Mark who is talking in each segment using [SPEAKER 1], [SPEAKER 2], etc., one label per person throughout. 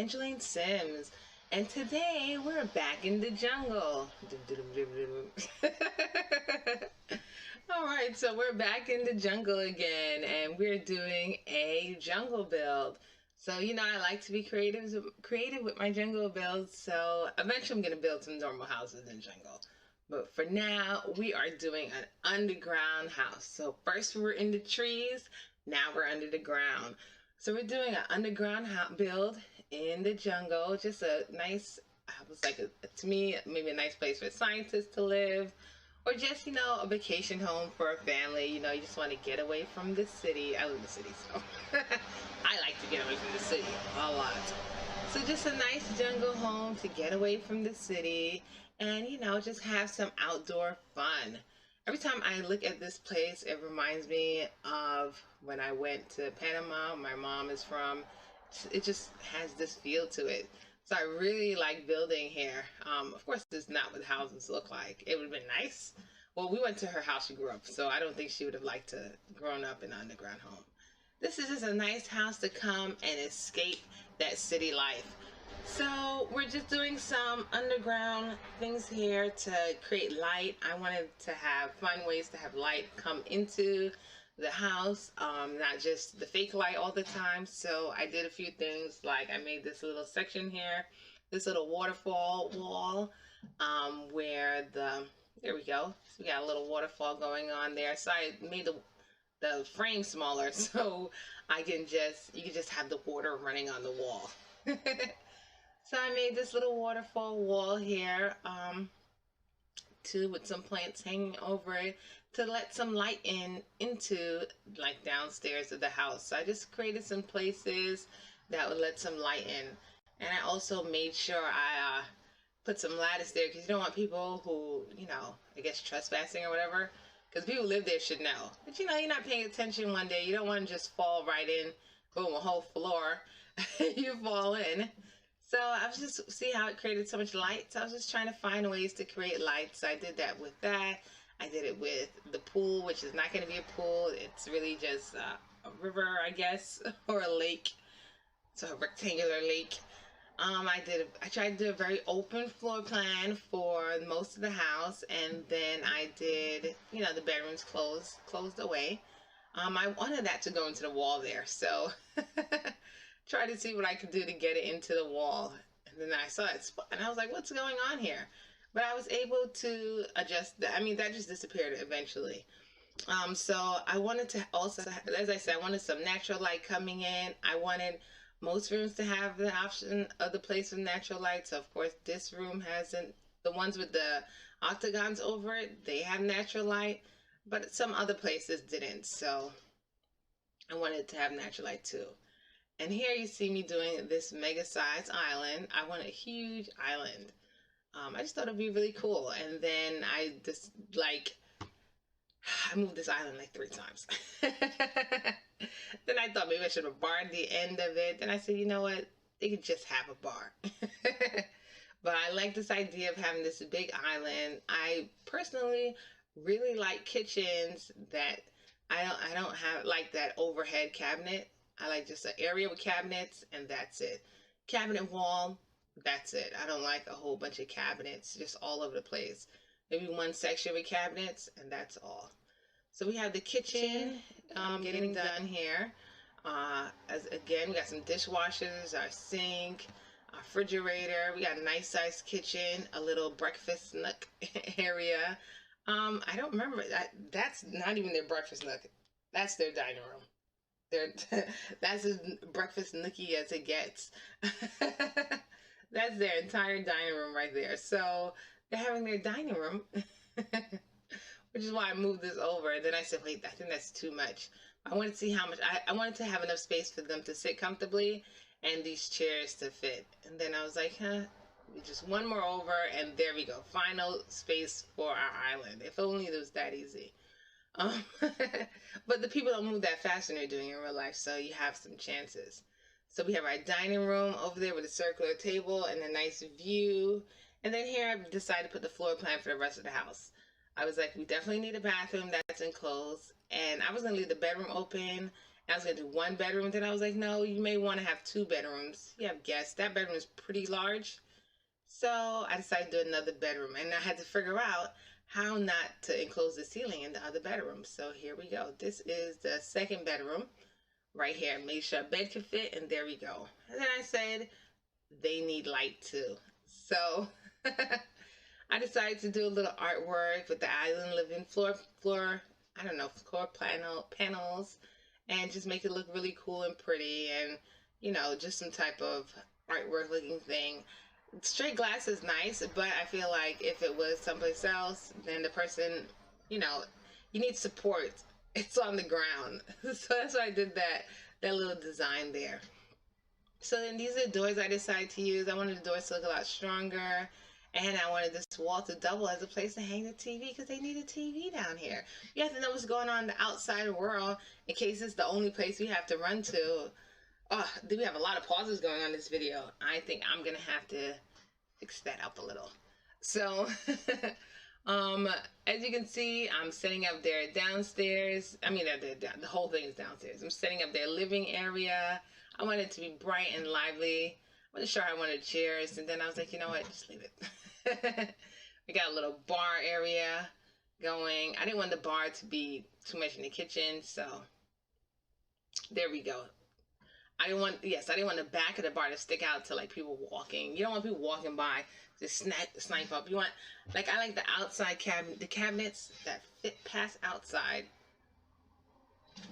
[SPEAKER 1] AngelineSims, and today we're back in the jungle. Alright, so we're back in the jungle again, and we're doing a jungle build. So, I like to be creative with my jungle builds, so eventually I'm going to build some normal houses in the jungle. But for now, we are doing an underground house. So first we were in the trees, now we're under the ground. So we're doing an underground build in the jungle. Just a nice, to me, maybe a nice place for scientists to live. Or just, a vacation home for a family. You just want to get away from the city. I live in the city, so I like to get away from the city a lot. So just a nice jungle home to get away from the city and, just have some outdoor fun. Every time I look at this place, it reminds me of when I went to Panama. My mom is from. It just has this feel to it. So I really like building here. Of course, this is not what the houses look like. It would have been nice. Well, we went to her house she grew up, so I don't think she would have liked to grown up in an underground home. This is just a nice house to come and escape that city life. So we're just doing some underground things here to create light. I wanted to have fun ways to have light come into the house, not just the fake light all the time. So I did a few things, like I made this little section here, this little waterfall wall, where there we go. So we got a little waterfall going on there. So I made the frame smaller so you can just have the water running on the wall. So I made this little waterfall wall here, with some plants hanging over it to let some light into like downstairs of the house. So I just created some places that would let some light in. And I also made sure I put some lattice there because you don't want people who, I guess trespassing or whatever. Because people who live there should know. But you're not paying attention one day. You don't want to just fall right in, boom, a whole floor. You fall in. So I was just, see how it created so much light? So I was just trying to find ways to create light. So I did that with that. I did it with the pool, which is not going to be a pool. It's really just a river, I guess, or a lake. So a rectangular lake. I tried to do a very open floor plan for most of the house, and then I did, the bedrooms closed away. I wanted that to go into the wall there, so try to see what I could do to get it into the wall. And then I saw it, and I was like, what's going on here? But I was able to adjust that. I mean, that just disappeared eventually. So I wanted to also, as I said, I wanted some natural light coming in. I wanted most rooms to have the option of the place with natural light. So of course this room hasn't. The ones with the octagons over it, they have natural light, but some other places didn't. So I wanted to have natural light too. And here you see me doing this mega size island. I want a huge island. I just thought it'd be really cool. And then I moved this island like 3 times. Then I thought maybe I should have barred the end of it. Then I said, you know what? They could just have a bar. But I like this idea of having this big island. I personally really like kitchens that I don't have like that overhead cabinet. I like just an area with cabinets and that's it. Cabinet wall, that's it. I don't like a whole bunch of cabinets just all over the place. Maybe one section with cabinets and that's all. So we have the kitchen getting done here. Again, we got some dishwashers, our sink, our refrigerator. We got a nice sized kitchen, a little breakfast nook area. I don't remember that's not even their breakfast nook. That's their dining room. That's as breakfast nookie as it gets. That's their entire dining room right there. So they're having their dining room. Which is why I moved this over. And then I said, wait, I think that's too much. I wanted to see how much, I wanted to have enough space for them to sit comfortably and these chairs to fit. And then I was like, just one more over and there we go. Final space for our island. If only it was that easy. But the people don't move that fast when they're doing it in real life, so you have some chances. So we have our dining room over there with a circular table and a nice view. And then here I've decided to put the floor plan for the rest of the house. I was like, we definitely need a bathroom that's enclosed. And I was going to leave the bedroom open I was gonna do one bedroom, then I was like, no, you may want to have two bedrooms. You have guests. That bedroom is pretty large. So I decided to do another bedroom, and I had to figure out how not to enclose the ceiling in the other bedroom. So here we go. This is the second bedroom right here. Made sure a bed could fit, and there we go. And then I said, they need light too. So I decided to do a little artwork with the island living floor, I don't know, floor panels, and just make it look really cool and pretty, and just some type of artwork looking thing. Straight glass is nice, but I feel like if it was someplace else, then the person, you know, you need support. It's on the ground. So that's why I did that little design there. So then these are the doors I decided to use. I wanted the doors to look a lot stronger. And I wanted this wall to double as a place to hang the TV because they need a TV down here. You have to know what's going on in the outside world in case it's the only place we have to run to. Oh, we have a lot of pauses going on in this video. I think I'm going to have to fix that up a little. So, as you can see, I'm setting up their downstairs. I mean, the whole thing is downstairs. I'm setting up their living area. I want it to be bright and lively. I wasn't sure I wanted chairs, and then I was like, you know what, just leave it. We got a little bar area going. I didn't want the bar to be too much in the kitchen, so there we go. I didn't want the back of the bar to stick out to like people walking. You don't want people walking by to snipe up. You want, like, I like the outside the cabinets that fit past outside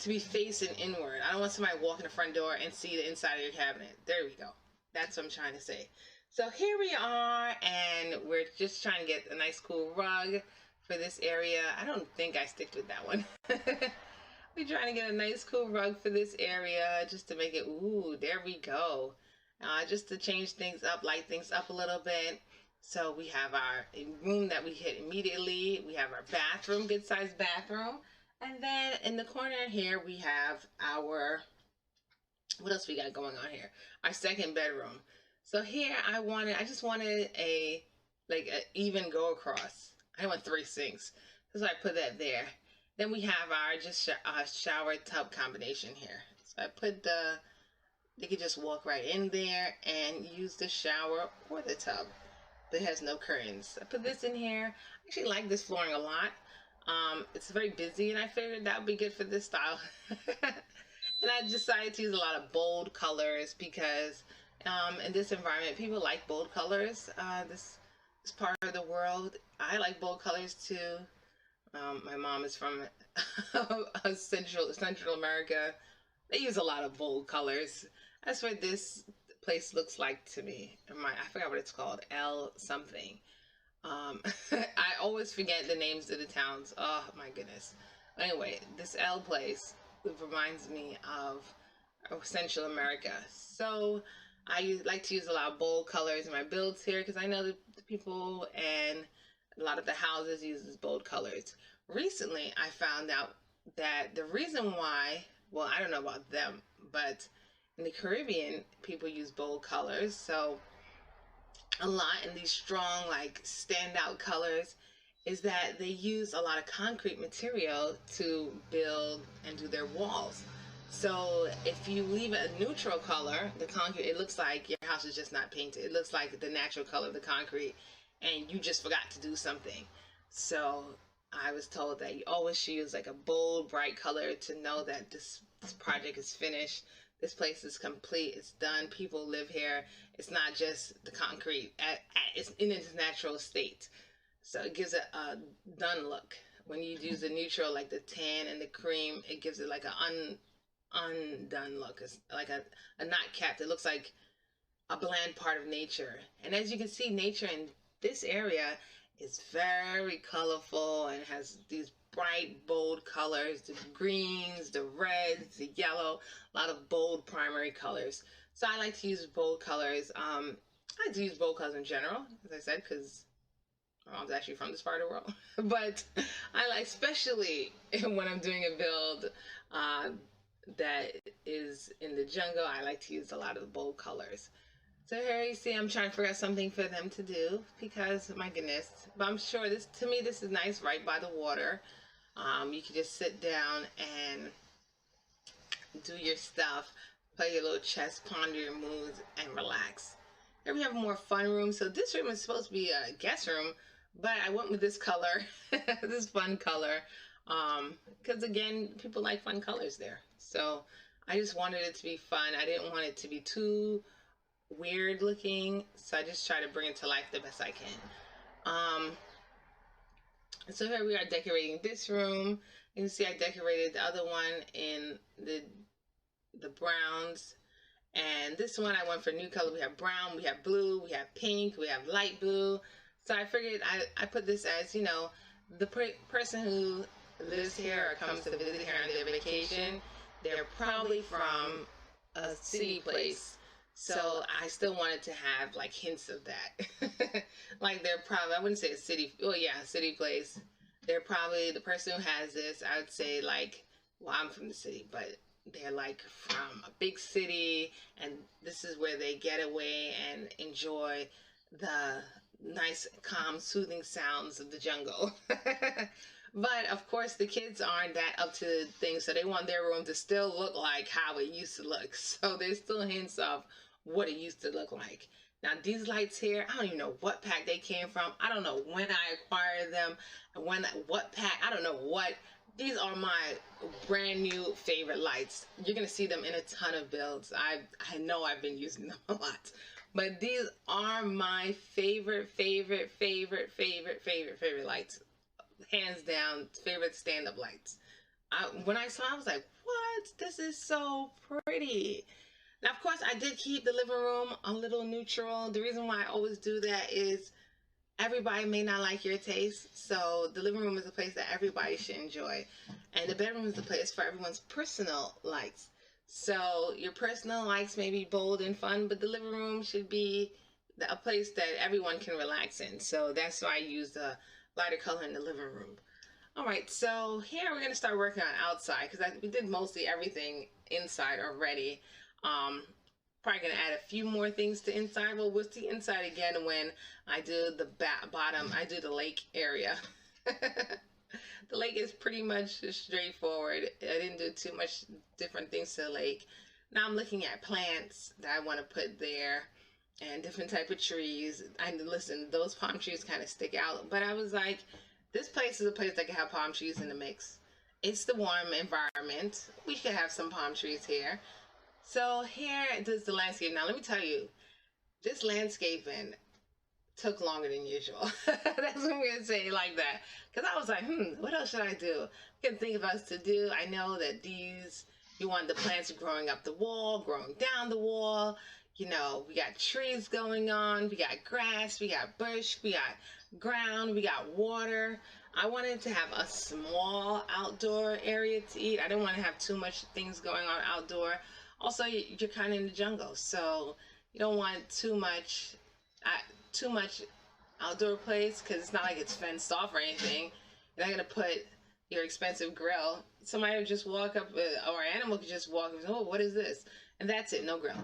[SPEAKER 1] to be facing inward. I don't want somebody walking the front door and see the inside of your cabinet. There we go. That's what I'm trying to say. So here we are, and we're just trying to get a nice cool rug for this area. I don't think I stick with that one. We're trying to get a nice cool rug for this area just to make it, ooh, there we go. Just to change things up, light things up a little bit. So we have our room that we hit immediately. We have our bathroom, good sized bathroom. And then in the corner here, we have our, what else we got going on here? Our second bedroom. So here I just wanted a even go across. I want 3 sinks. So I put that there. Then we have our shower tub combination here. So I put they could just walk right in there and use the shower or the tub. But it has no curtains. I put this in here. I actually like this flooring a lot. It's very busy, and I figured that would be good for this style. And I decided to use a lot of bold colors because in this environment, people like bold colors. This part of the world, I like bold colors too. My mom is from Central America. They use a lot of bold colors. That's what this place looks like to me. I forgot what it's called. L something. I always forget the names of the towns. Oh my goodness. Anyway, this L place reminds me of Central America. So I like to use a lot of bold colors in my builds here because I know the people and a lot of the houses uses bold colors. Recently, I found out that the reason why, well, I don't know about them, but in the Caribbean, people use bold colors. So a lot in these strong, like, standout colors is that they use a lot of concrete material to build and do their walls. So if you leave a neutral color, the concrete, it looks like your house is just not painted. It looks like the natural color of the concrete and you just forgot to do something. So I was told that you always should use like a bold, bright color to know that this project is finished. This place is complete. It's done. People live here. It's not just the concrete. It's in its natural state. So it gives it a done look. When you use the neutral, like the tan and the cream, it gives it like an undone look. It's like a not capped. It looks like a bland part of nature. And as you can see, nature in this area is very colorful and has these bright, bold colors, the greens, the reds, the yellow, a lot of bold primary colors. So I like to use bold colors. I like to use bold colors in general, as I said, because my mom's actually from this part of the world. But I like, especially when I'm doing a build that is in the jungle, I like to use a lot of the bold colors. So here you see I'm trying to figure out something for them to do because, my goodness. But I'm sure to me, this is nice right by the water. You can just sit down and do your stuff, play your little chess, ponder your moves, and relax. Here we have a more fun room. So this room is supposed to be a guest room, but I went with this color, this fun color, because again, people like fun colors there. So I just wanted it to be fun. I didn't want it to be too weird looking, so I just try to bring it to life the best I can. So here we are decorating this room. You can see I decorated the other one in the browns. And this one I went for new color. We have brown, we have blue, we have pink, we have light blue. So I figured I put this as, you know, the person who lives here or comes to visit here on their vacation, they're probably from a city place. So I still wanted to have like hints of that. Like they're probably, I wouldn't say a city, well yeah, a city place. They're probably, the person who has this, I would say like, well I'm from the city, but they're like from a big city and this is where they get away and enjoy the nice, calm, soothing sounds of the jungle. But of course the kids aren't that up to things, so they want their room to still look like how it used to look. So there's still hints of what it used to look like. Now these lights here, I don't even know what pack they came from. I don't know when I acquired them, what pack, I don't know what. These are my brand new favorite lights. You're gonna see them in a ton of builds. I know I've been using them a lot. But these are my favorite lights. Hands down, favorite stand-up lights. When I saw it, I was like, what? This is so pretty. Now, of course, I did keep the living room a little neutral. The reason why I always do that is everybody may not like your taste. So the living room is a place that everybody should enjoy. And the bedroom is a place for everyone's personal likes. So your personal likes may be bold and fun, but the living room should be a place that everyone can relax in. So that's why I use the lighter color in the living room. All right, so here we're gonna start working on outside because we did mostly everything inside already. Probably gonna add a few more things to inside. Well, we'll see inside again when I do the bottom. I do the lake area. The lake is pretty much straightforward. I didn't do too much different things to the lake. Now I'm looking at plants that I want to put there and different type of trees. Listen, those palm trees kind of stick out, but I was like, this place is a place that can have palm trees in the mix. It's the warm environment. We should have some palm trees here. So here is the landscape. Now let me tell you, this landscaping took longer than usual. That's what I'm gonna say like that. Because I was like, what else should I do? I couldn't think of else to do. I know that you want the plants growing up the wall, growing down the wall. You know, we got trees going on, we got grass, we got bush, we got ground, we got water. I wanted to have a small outdoor area to eat. I didn't want to have too much things going on outdoor. Also, you're kind of in the jungle, so you don't want too much outdoor place because it's not like it's fenced off or anything. You're not gonna put your expensive grill. Somebody would just walk up, or an animal could just walk up and say, oh, what is this? And that's it, no grill.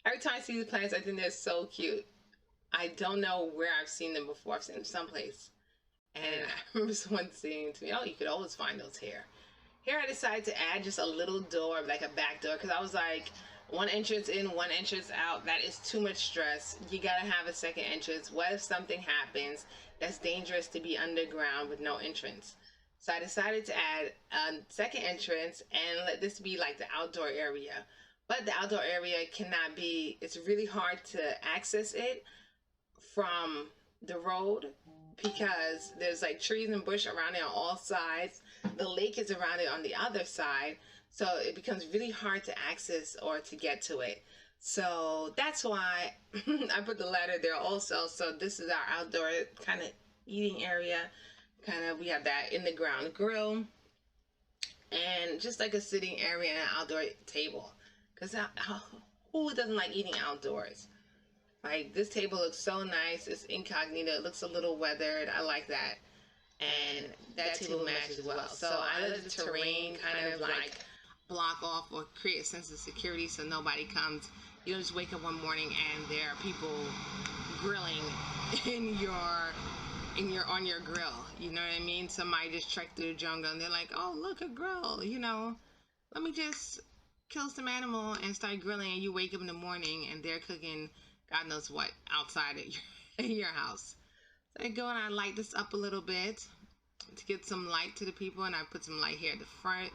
[SPEAKER 1] Every time I see these plants, I think they're so cute. I don't know where I've seen them before. I've seen them someplace. And I remember someone saying to me, oh, you could always find those here. Here I decided to add just a little door, like a back door, because I was like, one entrance in, one entrance out, that is too much stress. You gotta have a second entrance. What if something happens that's dangerous to be underground with no entrance? So I decided to add a second entrance and let this be like the outdoor area. But the outdoor area cannot be, it's really hard to access it from the road because there's like trees and bush around it on all sides. The lake is around it on the other side. So it becomes really hard to access or to get to it. So that's why I put the ladder there also. So this is our outdoor kind of eating area. We have that in the ground grill. And just like a sitting area and an outdoor table. Because who doesn't like eating outdoors? Like, this table looks so nice. It's incognito. It looks a little weathered. I like that. And that table matches well. So I let the terrain kind of like block off or create a sense of security so nobody comes. You don't just wake up one morning and there are people grilling on your grill. You know what I mean? Somebody just trekked through the jungle and they're like, oh, look, a grill, you know. let me just kill some animal and start grilling, and you wake up in the morning and they're cooking God knows what outside at your house. So I go and I light this up a little bit to get some light to the people, and I put some light here at the front.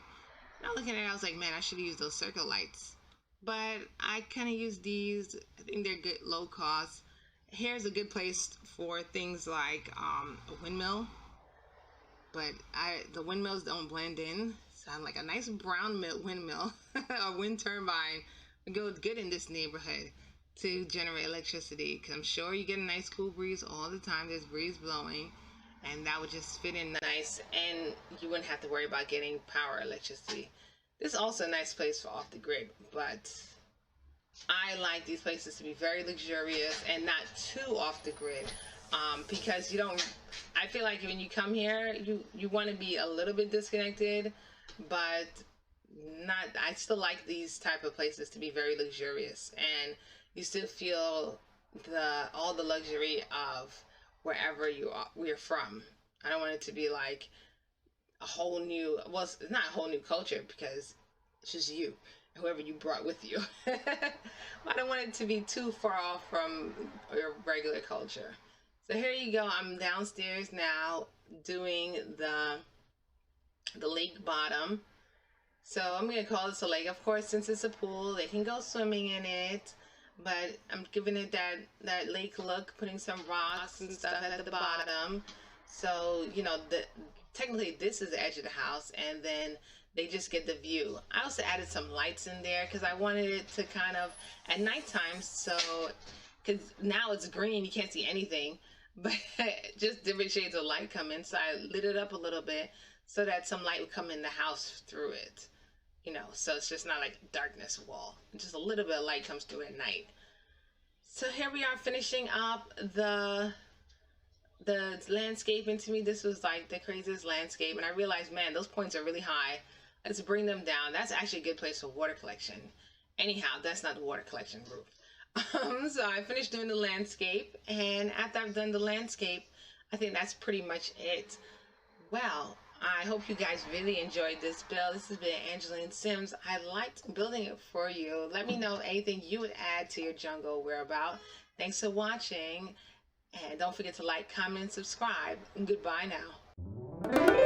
[SPEAKER 1] Now looking at it, I was like, man, I should have used those circle lights. But I kind of use these. I think they're good, low cost. Here's a good place for things like a windmill. But the windmills don't blend in. So I'm like a nice brown windmill, a wind turbine would go good in this neighborhood to generate electricity. Because I'm sure you get a nice cool breeze all the time. There's breeze blowing. And that would just fit in nice, and you wouldn't have to worry about getting power electricity. This is also a nice place for off the grid, but I like these places to be very luxurious and not too off the grid, because you don't, I feel like when you come here, you want to be a little bit disconnected, but not, I still like these type of places to be very luxurious, and you still feel all the luxury of wherever we're from. I don't want it to be like a whole new, well, it's not a whole new culture because it's just you, whoever you brought with you. I don't want it to be too far off from your regular culture. So here you go. I'm downstairs now doing the lake bottom. So I'm going to call this a lake. Of course, since it's a pool, they can go swimming in it. But I'm giving it that lake look, putting some rocks and stuff at the bottom. So, you know, technically this is the edge of the house, and then they just get the view. I also added some lights in there because I wanted it to kind of, at nighttime, so, because now it's green, you can't see anything, but just different shades of light come in. So I lit it up a little bit so that some light would come in the house through it. You know, so it's just not like a darkness wall. Just a little bit of light comes through at night. So here we are finishing up the landscaping. To me, this was like the craziest landscape. And I realized, man, those points are really high. Let's bring them down. That's actually a good place for water collection. Anyhow, that's not the water collection roof. So I finished doing the landscape. And after I've done the landscape, I think that's pretty much it. Well, I hope you guys really enjoyed this build. This has been AngelineSims. I liked building it for you. Let me know anything you would add to your jungle we're about. Thanks for watching. And don't forget to like, comment, and subscribe. And goodbye now.